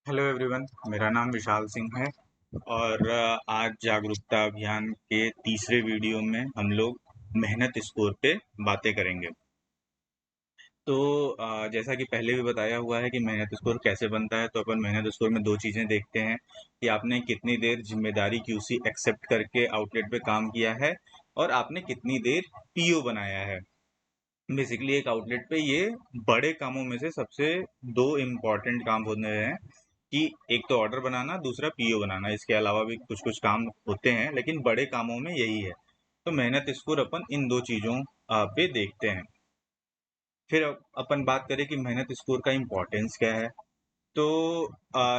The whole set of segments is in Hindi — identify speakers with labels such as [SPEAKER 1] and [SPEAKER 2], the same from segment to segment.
[SPEAKER 1] हेलो एवरीवन, मेरा नाम विशाल सिंह है और आज जागरूकता अभियान के तीसरे वीडियो में हम लोग मेहनत स्कोर पे बातें करेंगे। तो जैसा कि पहले भी बताया हुआ है कि मेहनत स्कोर कैसे बनता है, तो अपन मेहनत स्कोर में दो चीज़ें देखते हैं कि आपने कितनी देर जिम्मेदारी क्यूसी एक्सेप्ट करके आउटलेट पे काम किया है और आपने कितनी देर पीओ बनाया है। बेसिकली एक आउटलेट पे ये बड़े कामों में से सबसे दो इम्पॉर्टेंट काम होने हैं कि एक तो ऑर्डर बनाना, दूसरा पीओ बनाना। इसके अलावा भी कुछ कुछ काम होते हैं, लेकिन बड़े कामों में यही है। तो मेहनत स्कोर अपन इन दो चीज़ों पे देखते हैं। फिर अपन बात करें कि मेहनत स्कोर का इम्पोर्टेंस क्या है। तो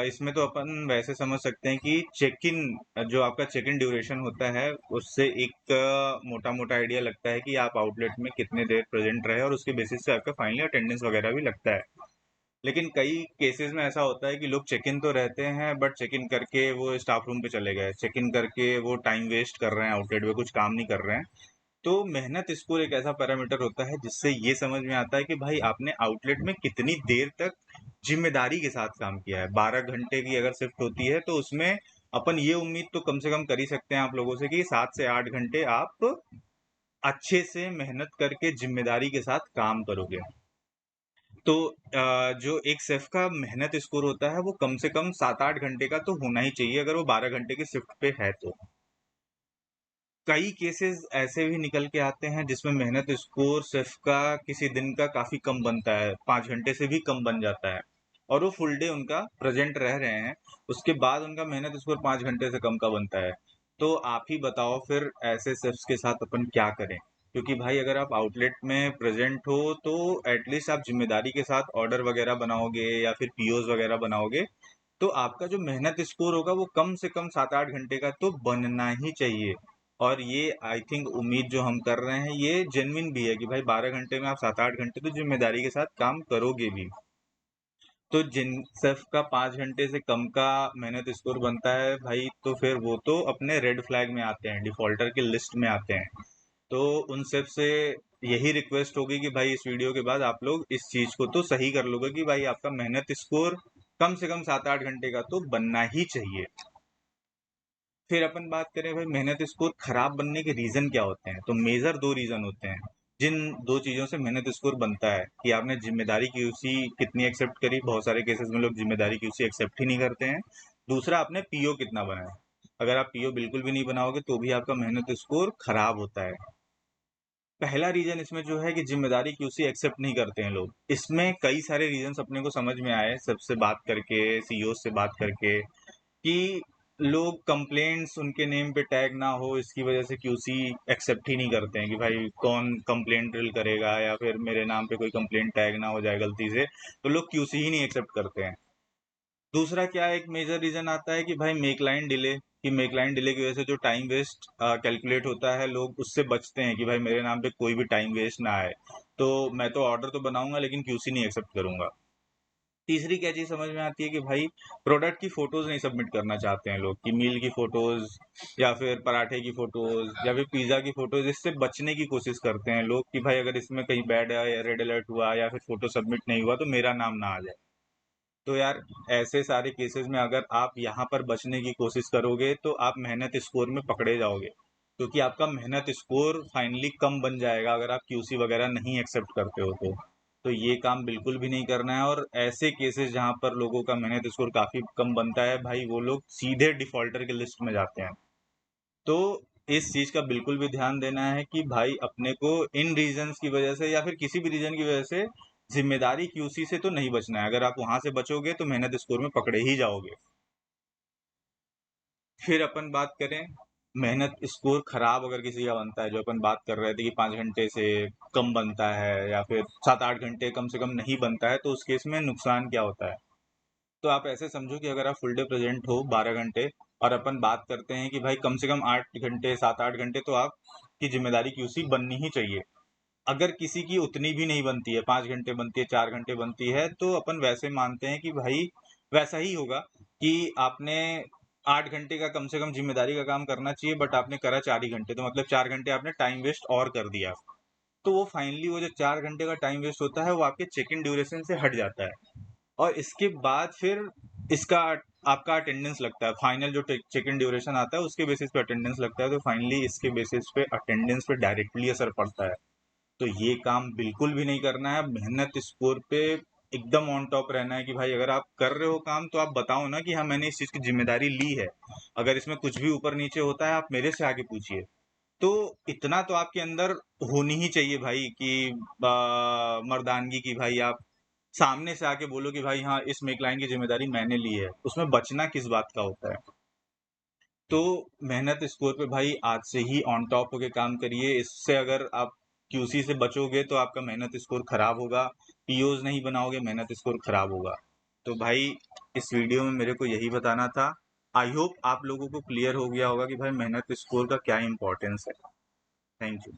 [SPEAKER 1] इसमें तो अपन वैसे समझ सकते हैं कि चेक इन, जो आपका चेक इन ड्यूरेशन होता है, उससे एक मोटा मोटा आइडिया लगता है कि आप आउटलेट में कितने देर प्रेजेंट रहे और उसके बेसिस से आपका फाइनली अटेंडेंस वगैरह भी लगता है। लेकिन कई केसेस में ऐसा होता है कि लोग चेक इन तो रहते हैं, बट चेक इन करके वो स्टाफ रूम पे चले गए, चेक इन करके वो टाइम वेस्ट कर रहे हैं, आउटलेट में कुछ काम नहीं कर रहे हैं। तो मेहनत स्कोर एक ऐसा पैरामीटर होता है जिससे ये समझ में आता है कि भाई आपने आउटलेट में कितनी देर तक जिम्मेदारी के साथ काम किया है। 12 घंटे की अगर शिफ्ट होती है तो उसमें अपन ये उम्मीद तो कम से कम कर ही सकते हैं आप लोगों से कि 7 से 8 घंटे आप अच्छे से मेहनत करके जिम्मेदारी के साथ काम करोगे। तो जो एक शेफ का मेहनत स्कोर होता है वो कम से कम 7-8 घंटे का तो होना ही चाहिए, अगर वो 12 घंटे की शिफ्ट पे है तो। कई केसेस ऐसे भी निकल के आते हैं जिसमें मेहनत स्कोर शेफ का किसी दिन का काफी कम बनता है, 5 घंटे से भी कम बन जाता है, और वो फुल डे उनका प्रेजेंट रह रहे हैं, उसके बाद उनका मेहनत स्कोर 5 घंटे से कम का बनता है। तो आप ही बताओ फिर ऐसे शेफ्स के साथ अपन क्या करें। क्योंकि भाई अगर आप आउटलेट में प्रेजेंट हो तो एटलीस्ट आप जिम्मेदारी के साथ ऑर्डर वगैरह बनाओगे या फिर पीओज वगैरह बनाओगे, तो आपका जो मेहनत स्कोर होगा वो कम से कम 7-8 घंटे का तो बनना ही चाहिए। और ये आई थिंक उम्मीद जो हम कर रहे हैं ये जेन्युइन भी है कि भाई 12 घंटे में आप 7-8 घंटे तो जिम्मेदारी के साथ काम करोगे भी। तो जिन सिर्फ का 5 घंटे से कम का मेहनत स्कोर बनता है भाई, तो फिर वो तो अपने रेड फ्लैग में आते हैं, डिफॉल्टर की लिस्ट में आते हैं। तो उन सब से यही रिक्वेस्ट होगी कि भाई इस वीडियो के बाद आप लोग इस चीज को तो सही कर लोगे कि भाई आपका मेहनत स्कोर कम से कम 7-8 घंटे का तो बनना ही चाहिए। फिर अपन बात करें भाई मेहनत स्कोर खराब बनने के रीजन क्या होते हैं, तो मेजर दो रीजन होते हैं जिन दो चीजों से मेहनत स्कोर बनता है कि आपने जिम्मेदारी क्यूसी कितनी एक्सेप्ट करी। बहुत सारे केसेस में लोग जिम्मेदारी क्यूसी एक्सेप्ट ही नहीं करते हैं। दूसरा, आपने पीओ कितना बनाया। अगर आप पीओ बिल्कुल भी नहीं बनाओगे तो भी आपका मेहनत स्कोर खराब होता है। पहला रीजन इसमें जो है कि जिम्मेदारी क्यूसी एक्सेप्ट नहीं करते हैं लोग, इसमें कई सारे रीजंस अपने को समझ में आए सबसे बात करके, सीईओ से बात करके, कि लोग कंप्लेंट्स उनके नेम पे टैग ना हो इसकी वजह से क्यूसी एक्सेप्ट ही नहीं करते हैं कि भाई कौन कंप्लेंट ड्रिल करेगा, या फिर मेरे नाम पे कोई कंप्लेंट टैग ना हो जाए गलती से, तो लोग क्यूसी ही नहीं एक्सेप्ट करते हैं। दूसरा क्या एक मेजर रीजन आता है कि भाई मेक लाइन डिले, कि मेक लाइन डिले की वजह से जो टाइम वेस्ट कैलकुलेट होता है लोग उससे बचते हैं कि भाई मेरे नाम पे कोई भी टाइम वेस्ट ना आए, तो मैं तो ऑर्डर तो बनाऊंगा लेकिन क्यूसी नहीं एक्सेप्ट करूंगा। तीसरी क्या चीज समझ में आती है कि भाई प्रोडक्ट की फोटोज नहीं सबमिट करना चाहते हैं लोग, कि मील की फोटोज या फिर पराठे की फोटोज या फिर पिज्जा की फोटोज, इससे बचने की कोशिश करते हैं लोग कि भाई अगर इसमें कहीं बैड या रेड अलर्ट हुआ या फिर फोटो सबमिट नहीं हुआ तो मेरा नाम ना आ जाए। तो यार ऐसे सारे केसेस में अगर आप यहाँ पर बचने की कोशिश करोगे तो आप मेहनत स्कोर में पकड़े जाओगे, क्योंकि आपका मेहनत स्कोर फाइनली कम बन जाएगा अगर आप क्यूसी वगैरह नहीं एक्सेप्ट करते हो तो ये काम बिल्कुल भी नहीं करना है। और ऐसे केसेस जहाँ पर लोगों का मेहनत स्कोर काफी कम बनता है भाई, वो लोग सीधे डिफॉल्टर की लिस्ट में जाते हैं। तो इस चीज का बिल्कुल भी ध्यान देना है कि भाई अपने को इन रीजंस की वजह से या फिर किसी भी रीजन की वजह से जिम्मेदारी क्यूसी से तो नहीं बचना है। अगर आप वहां से बचोगे तो मेहनत स्कोर में पकड़े ही जाओगे। फिर अपन बात करें मेहनत स्कोर खराब अगर किसी का बनता है, जो अपन बात कर रहे थे कि 5 घंटे से कम बनता है या फिर 7-8 घंटे कम से कम नहीं बनता है, तो उस केस में नुकसान क्या होता है। तो आप ऐसे समझो कि अगर आप फुल डे प्रेजेंट हो 12 घंटे, और अपन बात करते हैं कि भाई कम से कम 8 घंटे 7-8 घंटे तो आपकी जिम्मेदारी क्यूसी बननी ही चाहिए। अगर किसी की उतनी भी नहीं बनती है, 5 घंटे बनती है, 4 घंटे बनती है, तो अपन वैसे मानते हैं कि भाई वैसा ही होगा कि आपने 8 घंटे का कम से कम जिम्मेदारी का काम करना चाहिए, बट आपने करा 4 ही घंटे, तो मतलब 4 घंटे आपने टाइम वेस्ट और कर दिया। तो वो फाइनली वो जो 4 घंटे का टाइम वेस्ट होता है वो आपके चेक इन ड्यूरेशन से हट जाता है। और इसके बाद फिर इसका आपका अटेंडेंस लगता है, फाइनल जो चेक इन ड्यूरेशन आता है उसके बेसिस पे अटेंडेंस लगता है, तो फाइनली इसके बेसिस पे अटेंडेंस पे डायरेक्टली असर पड़ता है। तो ये काम बिल्कुल भी नहीं करना है। मेहनत स्कोर पे एकदम ऑन टॉप रहना है कि भाई अगर आप कर रहे हो काम तो आप बताओ ना कि हाँ मैंने इस चीज की जिम्मेदारी ली है। अगर इसमें कुछ भी ऊपर नीचे होता है आप मेरे से आके पूछिए। तो इतना तो आपके अंदर होनी ही चाहिए भाई कि मर्दानगी की, भाई आप सामने से आके बोलो कि भाई हाँ इस मेक लाइन की जिम्मेदारी मैंने ली है। उसमें बचना किस बात का होता है। तो मेहनत स्कोर पे भाई आज से ही ऑन टॉप होके काम करिए। इससे अगर आप क्यूसी से बचोगे तो आपका मेहनत स्कोर खराब होगा, पीओज नहीं बनाओगे मेहनत स्कोर खराब होगा। तो भाई इस वीडियो में मेरे को यही बताना था। आई होप आप लोगों को क्लियर हो गया होगा कि भाई मेहनत स्कोर का क्या इंपॉर्टेंस है। Thank you.